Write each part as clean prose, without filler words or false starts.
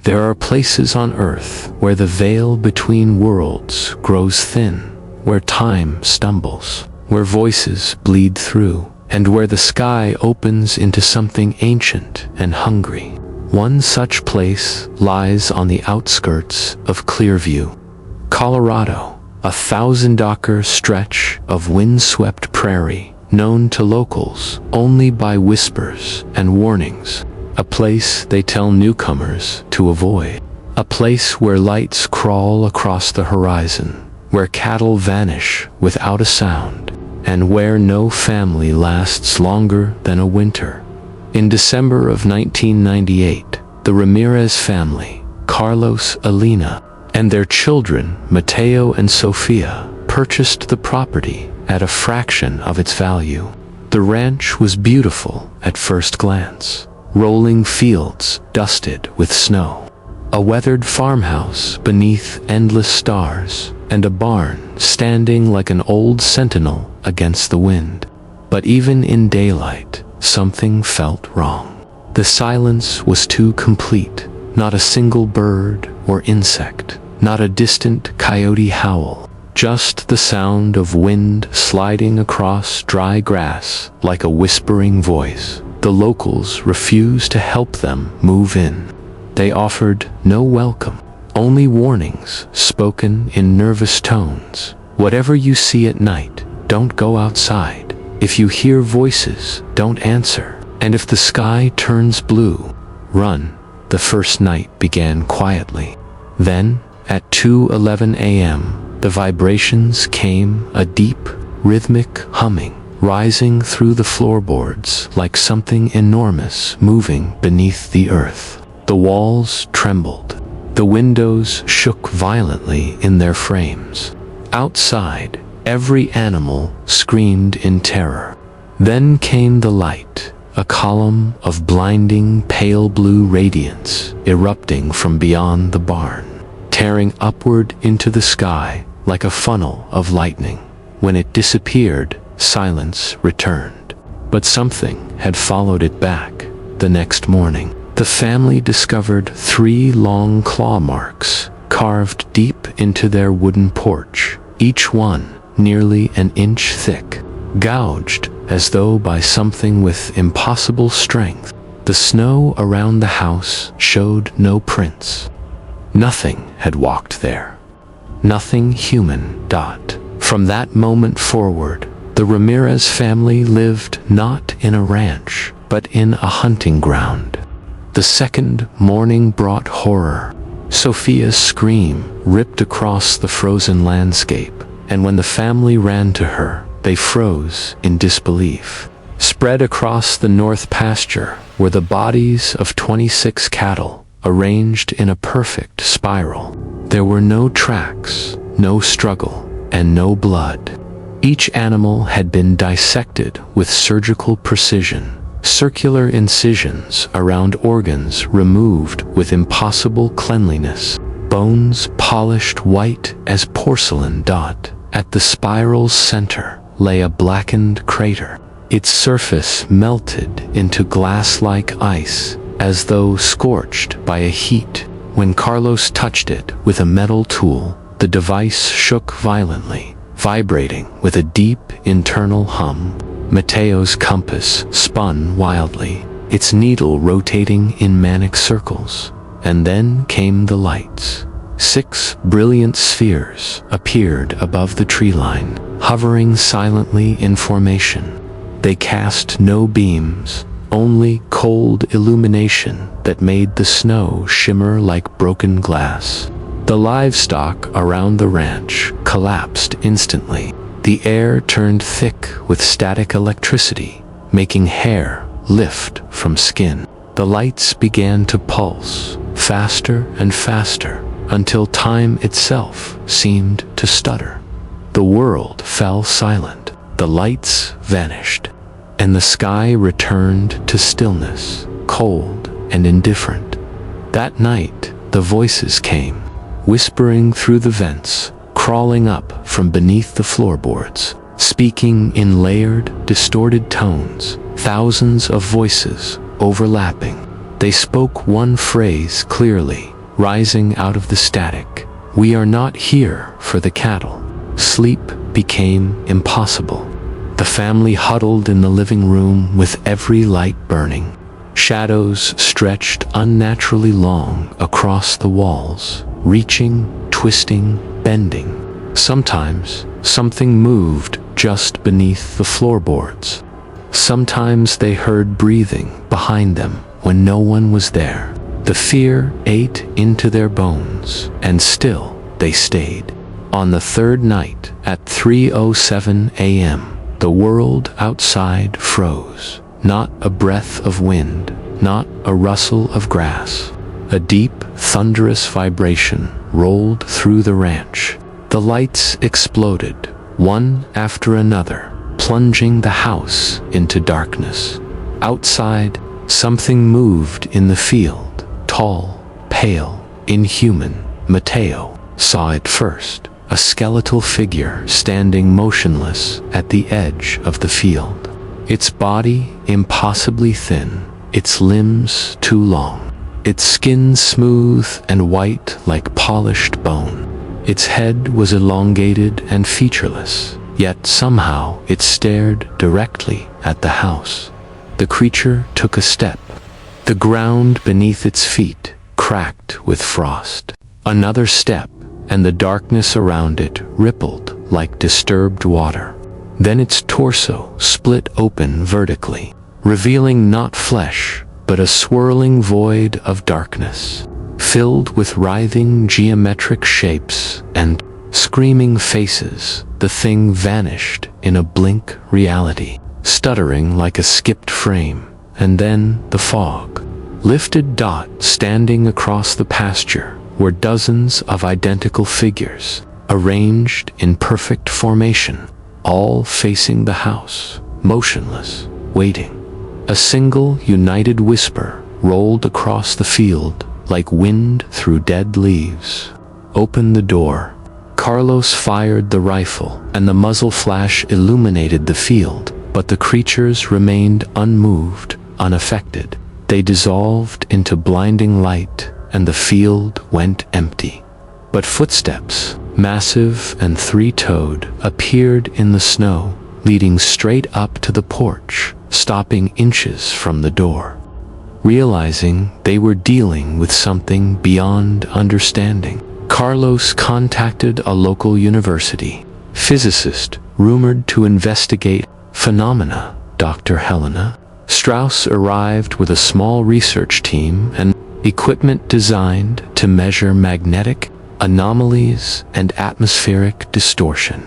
There are places on Earth where the veil between worlds grows thin, where time stumbles, where voices bleed through, and where the sky opens into something ancient and hungry. One such place lies on the outskirts of Clearview, Colorado, a 1,000-acre stretch of windswept prairie known to locals only by whispers and warnings. A place they tell newcomers to avoid. A place where lights crawl across the horizon, where cattle vanish without a sound, and where no family lasts longer than a winter. In December of 1998, the Ramirez family, Carlos, Elena, and their children, Mateo and Sofia, purchased the property at a fraction of its value. The ranch was beautiful at first glance. Rolling fields dusted with snow, a weathered farmhouse beneath endless stars, and a barn standing like an old sentinel against the wind. But even in daylight, something felt wrong. The silence was too complete. Not a single bird or insect, not a distant coyote howl, just the sound of wind sliding across dry grass like a whispering voice. The locals refused to help them move in. They offered no welcome, only warnings spoken in nervous tones. Whatever you see at night, don't go outside. If you hear voices, don't answer. And if the sky turns blue, run. The first night began quietly. Then, at 2:11 a.m., the vibrations came, a deep, rhythmic humming, rising through the floorboards like something enormous moving beneath the earth. The walls trembled. The windows shook violently in their frames. Outside, every animal screamed in terror. Then came the light, a column of blinding pale blue radiance erupting from beyond the barn, tearing upward into the sky like a funnel of lightning. When it disappeared, silence returned. But something had followed it back. The next morning, the family discovered 3 long claw marks carved deep into their wooden porch, each one nearly an inch thick, gouged as though by something with impossible strength. The snow around the house showed no prints. Nothing had walked there. Nothing human. From that moment forward, the Ramirez family lived not in a ranch, but in a hunting ground. The second morning brought horror. Sophia's scream ripped across the frozen landscape, and when the family ran to her, they froze in disbelief. Spread across the north pasture were the bodies of 26 cattle, arranged in a perfect spiral. There were no tracks, no struggle, and no blood. Each animal had been dissected with surgical precision, circular incisions around organs removed with impossible cleanliness, bones polished white as porcelain. At the spiral's center lay a blackened crater, its surface melted into glass-like ice, as though scorched by a heat. When Carlos touched it with a metal tool, the device shook violently, vibrating with a deep internal hum. Mateo's compass spun wildly, its needle rotating in manic circles. And then came the lights. 6 brilliant spheres appeared above the tree line, hovering silently in formation. They cast no beams, only cold illumination that made the snow shimmer like broken glass. The livestock around the ranch collapsed instantly. The air turned thick with static electricity, making hair lift from skin. The lights began to pulse, faster and faster, until time itself seemed to stutter. The world fell silent. The lights vanished, and the sky returned to stillness, cold and indifferent. That night, the voices came, whispering through the vents, crawling up from beneath the floorboards, speaking in layered, distorted tones, thousands of voices overlapping. They spoke one phrase clearly, rising out of the static. We are not here for the cattle. Sleep became impossible. The family huddled in the living room with every light burning. Shadows stretched unnaturally long across the walls, reaching, twisting, bending. Sometimes, something moved just beneath the floorboards. Sometimes they heard breathing behind them when no one was there. The fear ate into their bones, and still they stayed. On the third night, at 3:07 a.m., the world outside froze. Not a breath of wind, not a rustle of grass. A deep, thunderous vibration rolled through the ranch. The lights exploded, one after another, plunging the house into darkness. Outside, something moved in the field. Tall, pale, inhuman. Mateo saw it first, a skeletal figure standing motionless at the edge of the field. Its body impossibly thin, its limbs too long, its skin smooth and white like polished bone. Its head was elongated and featureless, yet somehow it stared directly at the house. The creature took a step. The ground beneath its feet cracked with frost. Another step, and the darkness around it rippled like disturbed water. Then its torso split open vertically, revealing not flesh, but a swirling void of darkness, filled with writhing geometric shapes and screaming faces. The thing vanished in a blink reality, stuttering like a skipped frame, and then the fog. Lifted dot standing across the pasture were dozens of identical figures, arranged in perfect formation, all facing the house, motionless, waiting. A single united whisper rolled across the field like wind through dead leaves. "Open the door." Carlos fired the rifle, and the muzzle flash illuminated the field, but the creatures remained unmoved, unaffected. They dissolved into blinding light, and the field went empty. But footsteps, massive and three-toed, appeared in the snow, leading straight up to the porch, stopping inches from the door. Realizing they were dealing with something beyond understanding, Carlos contacted a local university physicist rumored to investigate phenomena. Dr. Helena Strauss arrived with a small research team and equipment designed to measure magnetic anomalies and atmospheric distortion.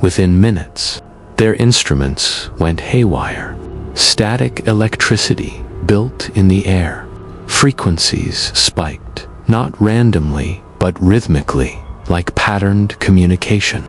Within minutes, their instruments went haywire. Static electricity built in the air. Frequencies spiked, not randomly, but rhythmically, like patterned communication.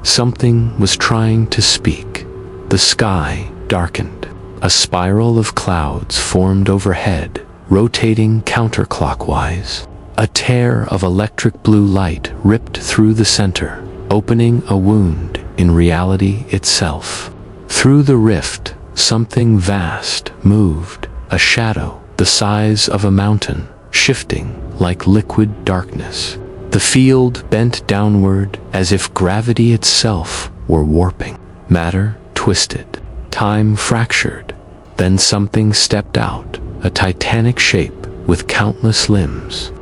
Something was trying to speak. The sky darkened. A spiral of clouds formed overhead, rotating counterclockwise. A tear of electric blue light ripped through the center, opening a wound in reality itself. Through the rift, something vast moved, a shadow the size of a mountain, shifting like liquid darkness. The field bent downward as if gravity itself were warping. Matter twisted, time fractured. Then something stepped out, a titanic shape with countless limbs,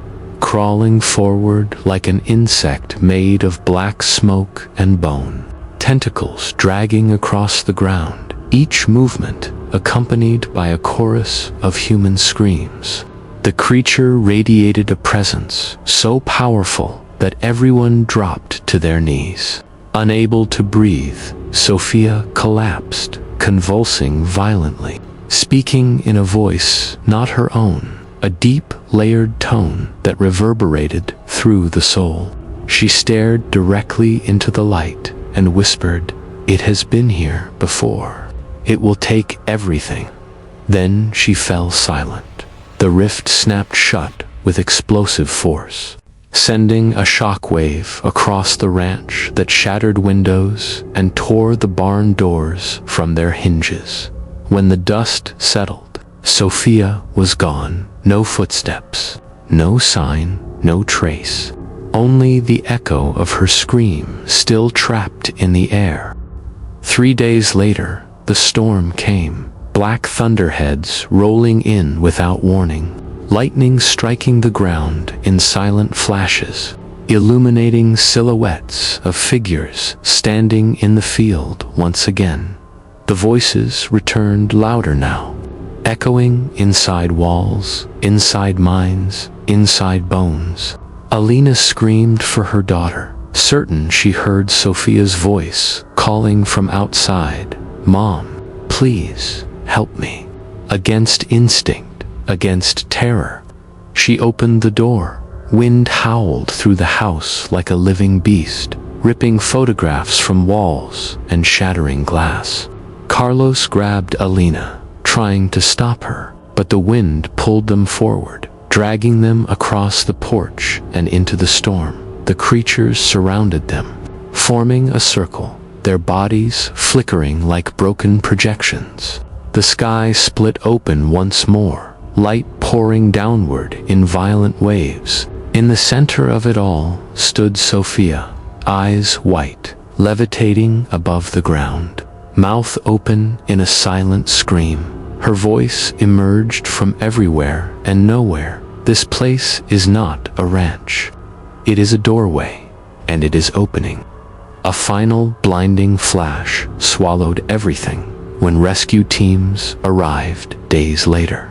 crawling forward like an insect made of black smoke and bone. Tentacles dragging across the ground, each movement accompanied by a chorus of human screams. The creature radiated a presence so powerful that everyone dropped to their knees. Unable to breathe, Sophia collapsed, convulsing violently, speaking in a voice not her own, a deep, layered tone that reverberated through the soul. She stared directly into the light and whispered, "It has been here before. It will take everything." Then she fell silent. The rift snapped shut with explosive force, sending a shockwave across the ranch that shattered windows and tore the barn doors from their hinges. When the dust settled, Sophia was gone. No footsteps, no sign, no trace. Only the echo of her scream still trapped in the air. 3 days later, the storm came, black thunderheads rolling in without warning, lightning striking the ground in silent flashes, illuminating silhouettes of figures standing in the field once again. The voices returned louder now, echoing inside walls, inside minds, inside bones. Alina screamed for her daughter, certain she heard Sophia's voice calling from outside, "Mom, please, help me." Against instinct, against terror, she opened the door. Wind howled through the house like a living beast, ripping photographs from walls and shattering glass. Carlos grabbed Alina, trying to stop her, but the wind pulled them forward, dragging them across the porch and into the storm. The creatures surrounded them, forming a circle, their bodies flickering like broken projections. The sky split open once more, light pouring downward in violent waves. In the center of it all stood Sophia, eyes white, levitating above the ground, mouth open in a silent scream. Her voice emerged from everywhere and nowhere. "This place is not a ranch. It is a doorway, and it is opening." A final blinding flash swallowed everything when rescue teams arrived days later.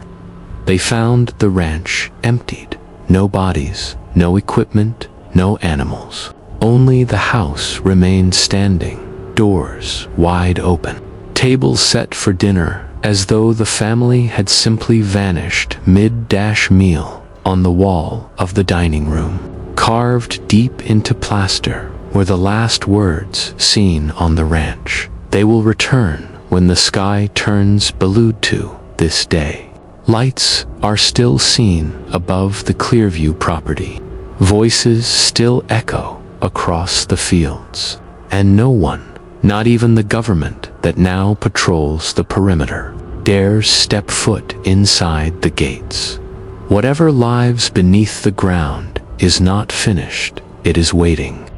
They found the ranch emptied. No bodies, no equipment, no animals. Only the house remained standing, doors wide open. Tables set for dinner, as though the family had simply vanished mid-meal. On the wall of the dining room, carved deep into plaster, were the last words seen on the ranch. "They will return when the sky turns blue to this day." Lights are still seen above the Clearview property. Voices still echo across the fields. And no one, not even the government that now patrols the perimeter, dares step foot inside the gates. Whatever lives beneath the ground is not finished. It is waiting.